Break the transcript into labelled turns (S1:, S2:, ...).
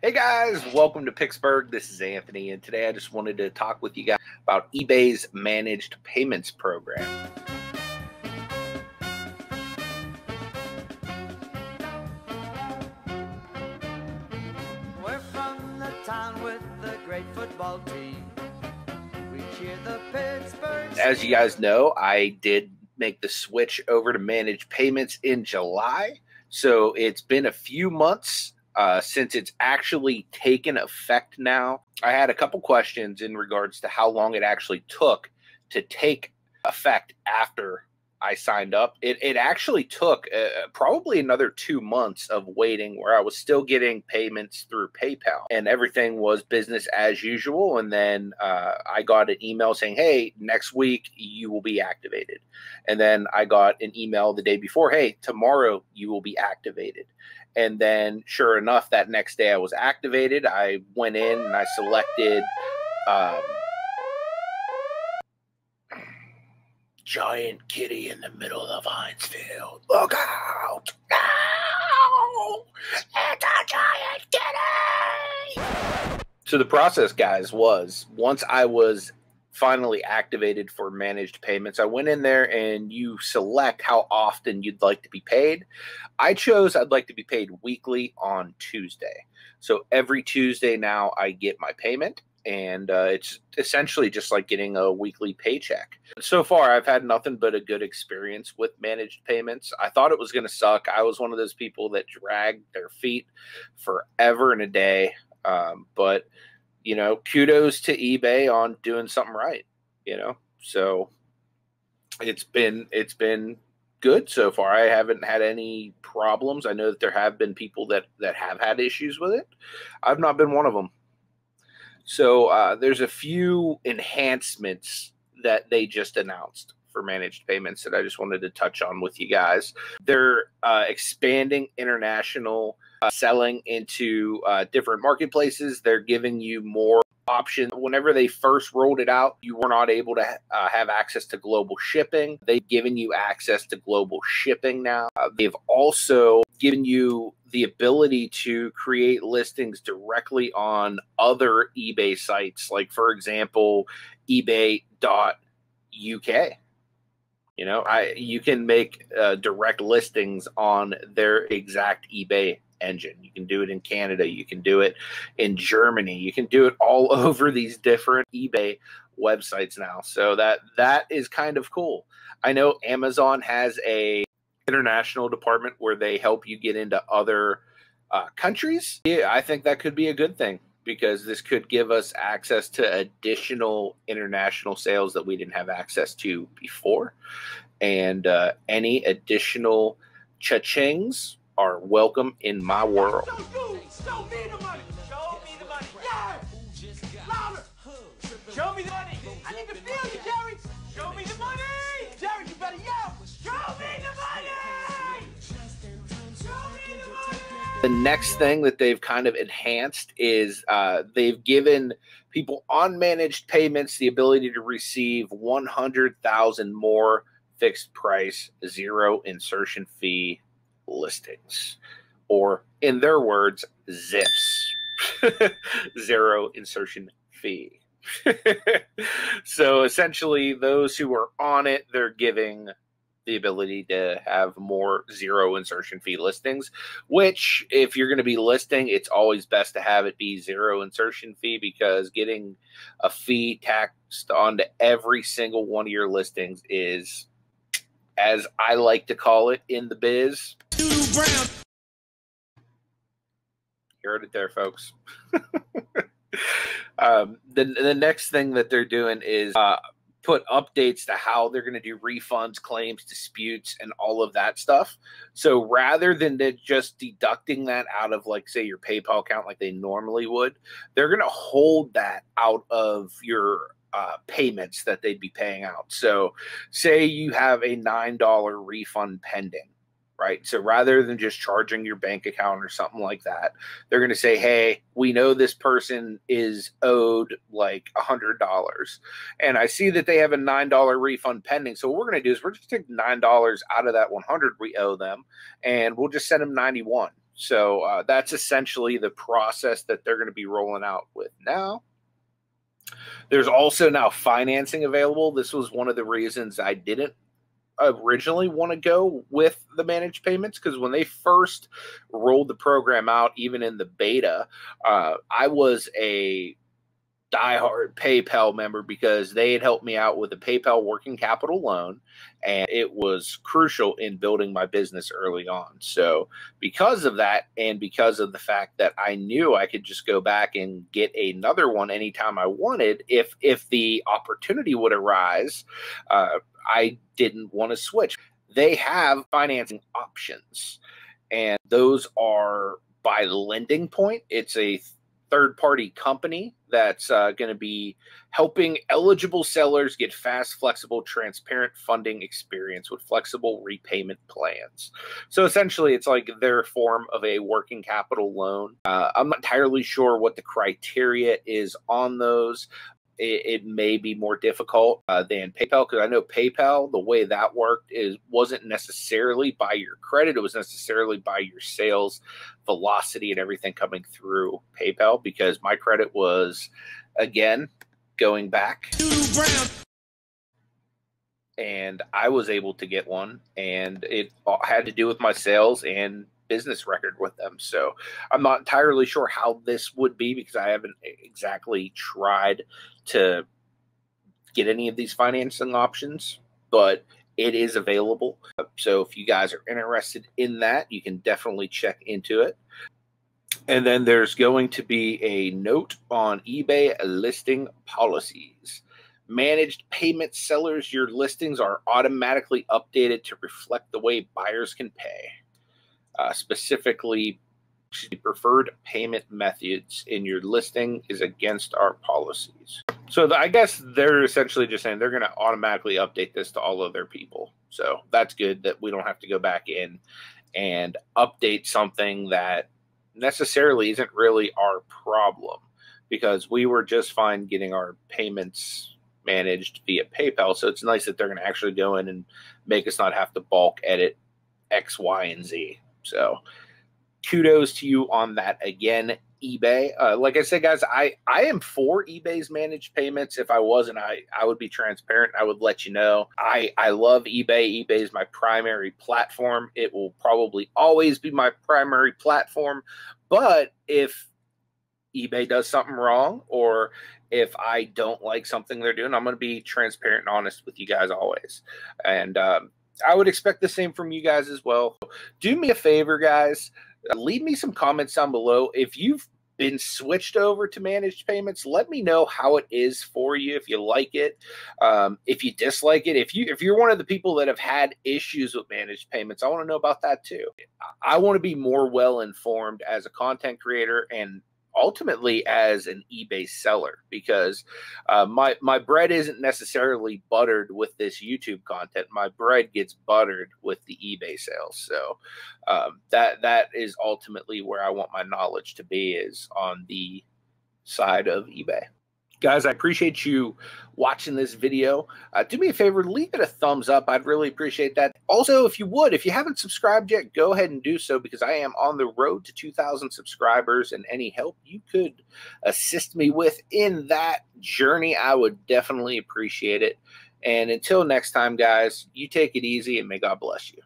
S1: Hey guys, welcome to Picksburgh. This is Anthony, and today I just wanted to talk with you guys about eBay's managed payments program.
S2: We're from the town with the great football team. We cheer the Pittsburgh.
S1: As you guys know, I did make the switch over to managed payments in July, so it's been a few months since it's actually taken effect now. I had a couple questions in regards to how long it actually took to take effect after I signed up. It actually took probably another 2 months of waiting where I was still getting payments through PayPal and everything was business as usual. And then I got an email saying, hey, next week you will be activated. And then I got an email the day before, hey, tomorrow you will be activated. And then sure enough, that next day I was activated. I went in and I selected giant kitty in the middle of Hinesfield. Look out! No! It's a giant kitty! So the process, guys, was once I was finally activated for managed payments, I went in there and you select how often you'd like to be paid. I chose I'd like to be paid weekly on Tuesday. So every Tuesday now I get my payment. And it's essentially just like getting a weekly paycheck. So far, I've had nothing but a good experience with managed payments. I thought it was going to suck. I was one of those people that dragged their feet forever and a day. But, you know, kudos to eBay on doing something right, you know. So it's been good so far. I haven't had any problems. I know that there have been people that have had issues with it. I've not been one of them. So there's a few enhancements that they just announced for managed payments that I just wanted to touch on with you guys. They're expanding international selling into different marketplaces. They're giving you more options. Whenever they first rolled it out, you were not able to have access to global shipping. They've given you access to global shipping now. They've also given you the ability to create listings directly on other eBay sites, like, for example, ebay.uk. You know, you can make direct listings on their exact eBay engine. You can do it in Canada. You can do it in Germany. You can do it all over these different eBay websites now. So that is kind of cool. I know Amazon has a international department where they help you get into other countries. Yeah, I think that could be a good thing because this could give us access to additional international sales that we didn't have access to before. And any additional cha-chings are welcome in my world.
S3: Show me the money. Show me the money. Yeah. Louder. Show me the money. I need to feel you, Jerry. Show me the money. Jerry, you better yell. Show me the money. Show me the money.
S1: The next thing that they've kind of enhanced is they've given people on managed payments the ability to receive 100,000 more fixed price, zero insertion fee listings, or in their words, ZIFs. Zero insertion fee. So essentially those who are on it, they're giving the ability to have more zero insertion fee listings, which if you're going to be listing, it's always best to have it be zero insertion fee, because getting a fee taxed onto every single one of your listings is, as I like to call it in the biz, you heard it there, folks. The next thing that they're doing is put updates to how they're going to do refunds, claims, disputes, and all of that stuff. So rather than just deducting that out of, like, say, your PayPal account like they normally would, they're going to hold that out of your payments that they'd be paying out. So say you have a $9 refund pending, right? So rather than just charging your bank account or something like that, they're going to say, hey, we know this person is owed like $100. And I see that they have a $9 refund pending. So what we're going to do is we're just take $9 out of that $100 we owe them, and we'll just send them $91. So that's essentially the process that they're going to be rolling out with now. There's also now financing available. This was one of the reasons I didn't originally want to go with the managed payments, because when they first rolled the program out, even in the beta, I was a diehard PayPal member because they had helped me out with a PayPal working capital loan, and it was crucial in building my business early on. So because of that, and because of the fact that I knew I could just go back and get another one anytime I wanted, if the opportunity would arise, I didn't want to switch. They have financing options, and those are by Lending Point. It's a third-party company that's going to be helping eligible sellers get fast, flexible, transparent funding experience with flexible repayment plans. So essentially, it's like their form of a working capital loan. I'm not entirely sure what the criteria is on those. It may be more difficult than PayPal, because I know PayPal, the way that worked wasn't necessarily by your credit. It was necessarily by your sales velocity and everything coming through PayPal, because my credit was, again, going back. And I was able to get one, and it had to do with my sales and business record with them. So I'm not entirely sure how this would be, because I haven't exactly tried to get any of these financing options, but it is available. So if you guys are interested in that, you can definitely check into it. And then there's going to be a note on eBay listing policies. Managed payment sellers, your listings are automatically updated to reflect the way buyers can pay. Specifically, the preferred payment methods in your listing is against our policies. So I guess they're essentially just saying they're going to automatically update this to all of their people. So that's good that we don't have to go back in and update something that necessarily isn't really our problem, because we were just fine getting our payments managed via PayPal. So it's nice that they're going to actually go in and make us not have to bulk edit X, Y, and Z. So kudos to you on that again, eBay. Like I said, guys, I am for eBay's managed payments. If I wasn't, I would be transparent. I would let you know. I love eBay. eBay is my primary platform. It will probably always be my primary platform. But if eBay does something wrong, or if I don't like something they're doing, I'm going to be transparent and honest with you guys always. And I would expect the same from you guys as well. Do me a favor, guys. Leave me some comments down below. If you've been switched over to managed payments, let me know how it is for you, if you like it, if you dislike it. If you're one of the people that have had issues with managed payments, I want to know about that too. I want to be more well informed as a content creator, and ultimately as an eBay seller, because my bread isn't necessarily buttered with this YouTube content. My bread gets buttered with the eBay sales. So that is ultimately where I want my knowledge to be, is on the side of eBay. Guys, I appreciate you watching this video. Do me a favor, leave it a thumbs up. I'd really appreciate that. Also, if you haven't subscribed yet, go ahead and do so, because I am on the road to 2,000 subscribers, and any help you could assist me with in that journey, I would definitely appreciate it. And until next time, guys, you take it easy, and may God bless you.